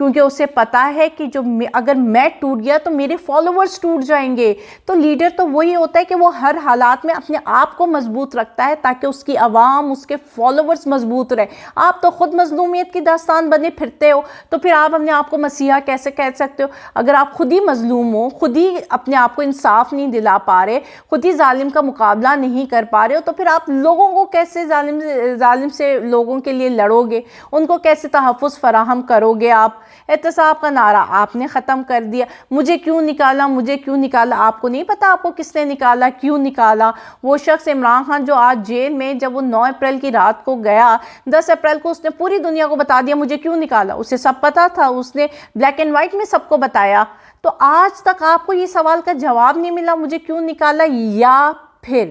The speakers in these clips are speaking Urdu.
کیونکہ اسے پتا ہے کہ اگر میں ٹوٹ گیا تو میرے فالوورز ٹوٹ جائیں گے۔ تو لیڈر تو وہی ہوتا ہے کہ وہ ہر حالات میں اپنے آپ کو مضبوط رکھتا ہے تاکہ اس کی عوام، اس کے فالوورز مضبوط رہے۔ آپ تو خود مظلومیت کی داستان بنے پھرتے ہو، تو پھر آپ اپنے آپ کو مسیحا کیسے کہہ سکتے ہو؟ اگر آپ خود ہی مظلوم ہو، خود ہی اپنے آپ کو انصاف نہیں دلا پا رہے، خود ہی ظالم کا مقابلہ نہیں کر پا رہے ہو، تو پھر آپ لوگوں کو کیسے ظالم سے لوگوں کے لیے لڑو گے؟ ان کو کیسے تحفظ فراہم کرو گے؟ آپ احتساب کا نعرہ آپ نے ختم کر دیا، مجھے کیوں نکالا، مجھے کیوں نکالا؟ آپ کو نہیں پتا آپ کو کس نے نکالا، کیوں نکالا؟ وہ شخص عمران خان جو آج جیل میں، جب وہ 9 اپریل کی رات کو گیا، 10 اپریل کو اس نے پوری دنیا کو بتا دیا مجھے کیوں نکالا۔ اسے سب پتا تھا، اس نے بلیک اینڈ وائٹ میں سب کو بتایا۔ تو آج تک آپ کو یہ سوال کا جواب نہیں ملا مجھے کیوں نکالا، یا پھر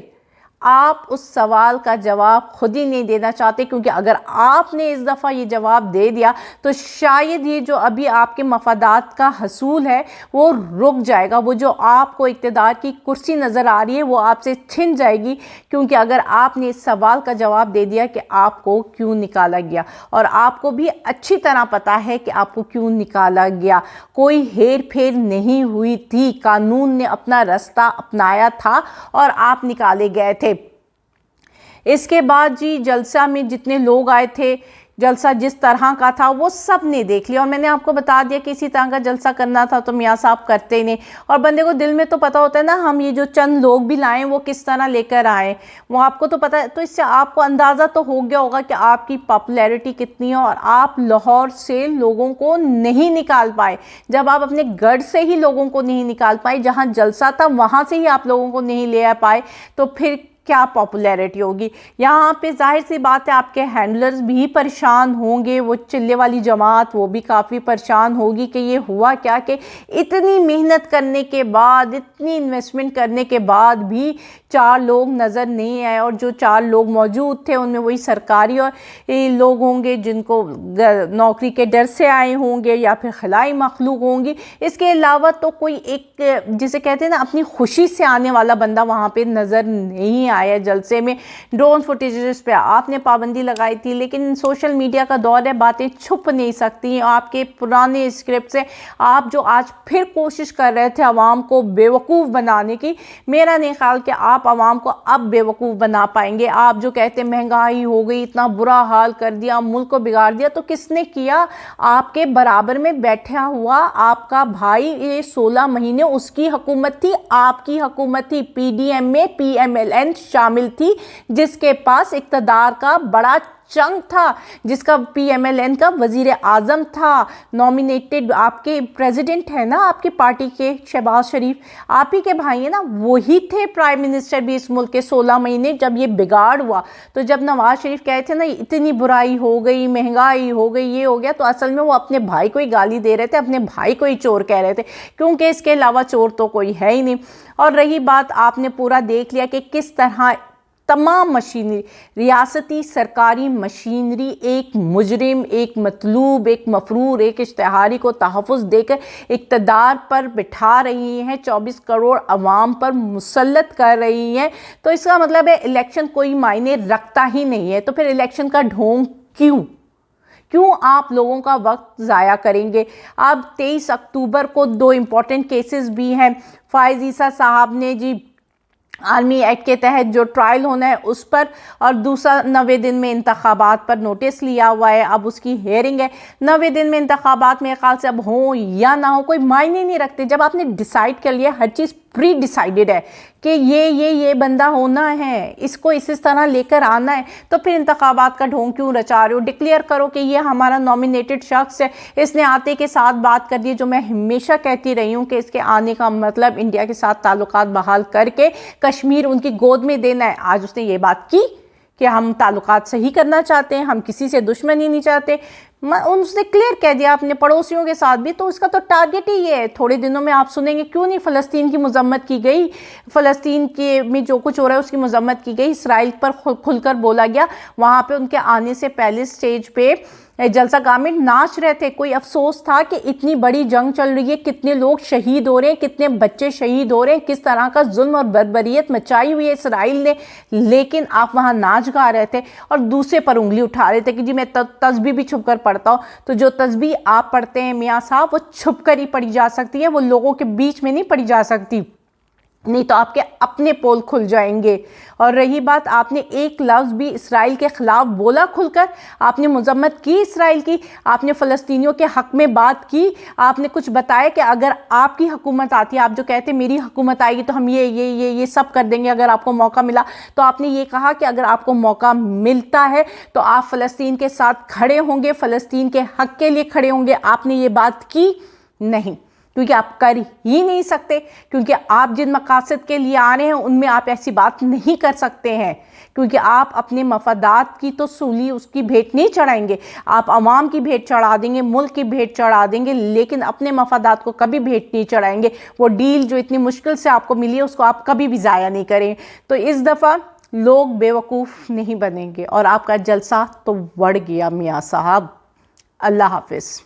آپ اس سوال کا جواب خود ہی نہیں دینا چاہتے؟ کیونکہ اگر آپ نے اس دفعہ یہ جواب دے دیا تو شاید یہ جو ابھی آپ کے مفادات کا حصول ہے وہ رک جائے گا، وہ جو آپ کو اقتدار کی کرسی نظر آ رہی ہے وہ آپ سے چھن جائے گی، کیونکہ اگر آپ نے اس سوال کا جواب دے دیا کہ آپ کو کیوں نکالا گیا، اور آپ کو بھی اچھی طرح پتا ہے کہ آپ کو کیوں نکالا گیا، کوئی ہیر پھیر نہیں ہوئی تھی، قانون نے اپنا راستہ اپنایا تھا اور آپ نکالے گئے تھے۔ اس کے بعد جی جلسہ میں جتنے لوگ آئے تھے، جلسہ جس طرح کا تھا وہ سب نے دیکھ لیا، اور میں نے آپ کو بتا دیا کہ اسی طرح کا جلسہ کرنا تھا تو میاں صاحب کرتے نہیں، اور بندے کو دل میں تو پتا ہوتا ہے نا ہم یہ جو چند لوگ بھی لائیں وہ کس طرح لے کر آئیں، وہ آپ کو تو پتا ہے۔ تو اس سے آپ کو اندازہ تو ہو گیا ہوگا کہ آپ کی پاپولیرٹی کتنی ہے، اور آپ لاہور سے لوگوں کو نہیں نکال پائے۔ جب آپ اپنے گڑھ سے ہی لوگوں کو نہیں نکال پائے، جہاں جلسہ تھا وہاں سے ہی آپ لوگوں کو نہیں لے پائے، تو پھر کیا پاپولیرٹی ہوگی؟ یہاں پہ ظاہر سی بات ہے آپ کے ہینڈلرز بھی پریشان ہوں گے، وہ چلے والی جماعت وہ بھی کافی پریشان ہوگی کہ یہ ہوا کیا کہ اتنی محنت کرنے کے بعد، اتنی انویسٹمنٹ کرنے کے بعد بھی 4 لوگ نظر نہیں آئے، اور جو 4 لوگ موجود تھے ان میں وہی سرکاری اور لوگ ہوں گے جن کو نوکری کے ڈر سے آئے ہوں گے، یا پھر خلائی مخلوق ہوں گی۔ اس کے علاوہ تو کوئی ایک جسے کہتے ہیں نا اپنی خوشی سے آنے والا بندہ وہاں پہ نظر نہیں آیا جلسے میں۔ ڈرون فوٹیجز پہ آپ نے پابندی لگائی تھی، لیکن سوشل میڈیا کا دور ہے، باتیں چھپ نہیں سکتی۔ آپ کے پرانے اسکرپٹ سے آپ جو آج پھر کوشش کر رہے تھے عوام کو بیوقوف بنانے کی، میرا نہیں خیال کہ آپ عوام کو اب بیوقوف بنا پائیں گے۔ آپ جو کہتے مہنگائی ہو گئی، اتنا برا حال کر دیا، ملک کو بگاڑ دیا، تو کس نے کیا؟ آپ کے برابر میں بیٹھا ہوا آپ کا بھائی، یہ 16 مہینے اس کی حکومت تھی، آپ کی حکومت تھی، پی ڈی ایم میں پی ایم ایل این شامل تھی، جس کے پاس اقتدار کا بڑا چنک تھا، جس کا پی ایم ایل این کا وزیر اعظم تھا، نومینیٹڈ آپ کے پریزیڈنٹ ہیں نا آپ کی پارٹی کے، شہباز شریف آپ ہی کے بھائی ہیں نا، وہی تھے پرائم منسٹر بھی اس ملک کے 16 مہینے جب یہ بگاڑ ہوا۔ تو جب نواز شریف کہے تھے نا اتنی برائی ہو گئی، مہنگائی ہو گئی، یہ ہو گیا، تو اصل میں وہ اپنے بھائی کو ہی گالی دے رہے تھے، اپنے بھائی کو ہی چور کہہ رہے تھے، کیونکہ اس کے علاوہ چور تو کوئی ہے ہی نہیں۔ اور رہی بات، آپ نے پورا دیکھ لیا کہ کس طرح تمام مشینری، ریاستی سرکاری مشینری ایک مجرم، ایک مطلوب، ایک مفرور، ایک اشتہاری کو تحفظ دے کر اقتدار پر بٹھا رہی ہیں، 24 کروڑ عوام پر مسلط کر رہی ہیں۔ تو اس کا مطلب ہے الیکشن کوئی معنی رکھتا ہی نہیں ہے، تو پھر الیکشن کا ڈھونگ کیوں آپ لوگوں کا وقت ضائع کریں گے؟ اب 23 اکتوبر کو 2 امپورٹنٹ کیسز بھی ہیں۔ فائز عیسیٰ صاحب نے جی آرمی ایکٹ کے تحت جو ٹرائل ہونا ہے اس پر، اور دوسرا 90 دن میں انتخابات پر نوٹس لیا ہوا ہے، اب اس کی ہیئرنگ ہے۔ 90 دن میں انتخابات میرے خیال سے اب ہوں یا نہ ہو کوئی معنی نہیں رکھتے، جب آپ نے ڈیسائیڈ کر لیا، ہر چیز پری ڈیسائیڈڈ ہے کہ یہ بندہ ہونا ہے، اس کو اس طرح لے کر آنا ہے، تو پھر انتخابات کا ڈھونگ کیوں رچا رہے ہو؟ ڈکلیئر کرو کہ یہ ہمارا نومینیٹڈ شخص ہے، اس نے آتے کے ساتھ بات کر دی، جو میں ہمیشہ کہتی رہی ہوں کہ اس کے آنے کا مطلب انڈیا کے ساتھ تعلقات بحال کر کے کشمیر ان کی گود میں دینا ہے۔ آج اس نے یہ بات کی کہ ہم تعلقات صحیح کرنا چاہتے ہیں، ہم کسی سے دشمنی نہیں چاہتے، اس نے کلیئر کہہ دیا اپنے پڑوسیوں کے ساتھ بھی، تو اس کا تو ٹارگٹ ہی یہ ہے۔ تھوڑے دنوں میں آپ سنیں گے کیوں نہیں فلسطین کی مذمت کی گئی، فلسطین میں جو کچھ ہو رہا ہے اس کی مذمت کی گئی، اسرائیل پر کھل کر بولا گیا، وہاں پہ ان کے آنے سے پہلے سٹیج پہ جلسہ گاہ میں ناچ رہے تھے۔ کوئی افسوس تھا کہ اتنی بڑی جنگ چل رہی ہے، کتنے لوگ شہید ہو رہے ہیں، کتنے بچے شہید ہو رہے ہیں، کس طرح کا ظلم اور بربریت مچائی ہوئی ہے اسرائیل نے، لیکن آپ وہاں ناچ گا رہے تھے اور دوسرے پر انگلی اٹھا رہے تھے کہ جی میں تسبیح بھی چھپ کر پڑھتا ہو تو جو تسبیح آپ پڑھتے ہیں میاں صاحب وہ چھپ کر ہی پڑھی جا سکتی ہے، وہ لوگوں کے بیچ میں نہیں پڑھی جا سکتی، نہیں تو آپ کے اپنے پول کھل جائیں گے۔ اور رہی بات، آپ نے ایک لفظ بھی اسرائیل کے خلاف بولا کھل کر، آپ نے مذمت کی اسرائیل کی، آپ نے فلسطینیوں کے حق میں بات کی، آپ نے کچھ بتایا کہ اگر آپ کی حکومت آتی ہے، آپ جو کہتے ہیں میری حکومت آئے گی تو ہم یہ سب کر دیں گے اگر آپ کو موقع ملا، تو آپ نے یہ کہا کہ اگر آپ کو موقع ملتا ہے تو آپ فلسطین کے ساتھ کھڑے ہوں گے، فلسطین کے حق کے لیے کھڑے ہوں گے۔ آپ نے یہ بات کی نہیں، کیونکہ آپ کر ہی نہیں سکتے، کیونکہ آپ جن مقاصد کے لیے آ رہے ہیں ان میں آپ ایسی بات نہیں کر سکتے ہیں، کیونکہ آپ اپنے مفادات کی تو سولی اس کی بھیٹ نہیں چڑھائیں گے، آپ عوام کی بھیٹ چڑھا دیں گے، ملک کی بھیٹ چڑھا دیں گے، لیکن اپنے مفادات کو کبھی بھیٹ نہیں چڑھائیں گے۔ وہ ڈیل جو اتنی مشکل سے آپ کو ملی ہے اس کو آپ کبھی بھی ضائع نہیں کریں۔ تو اس دفعہ لوگ بیوقوف نہیں بنیں گے، اور آپ کا جلسہ تو بڑھ گیا میاں صاحب۔ اللہ حافظ۔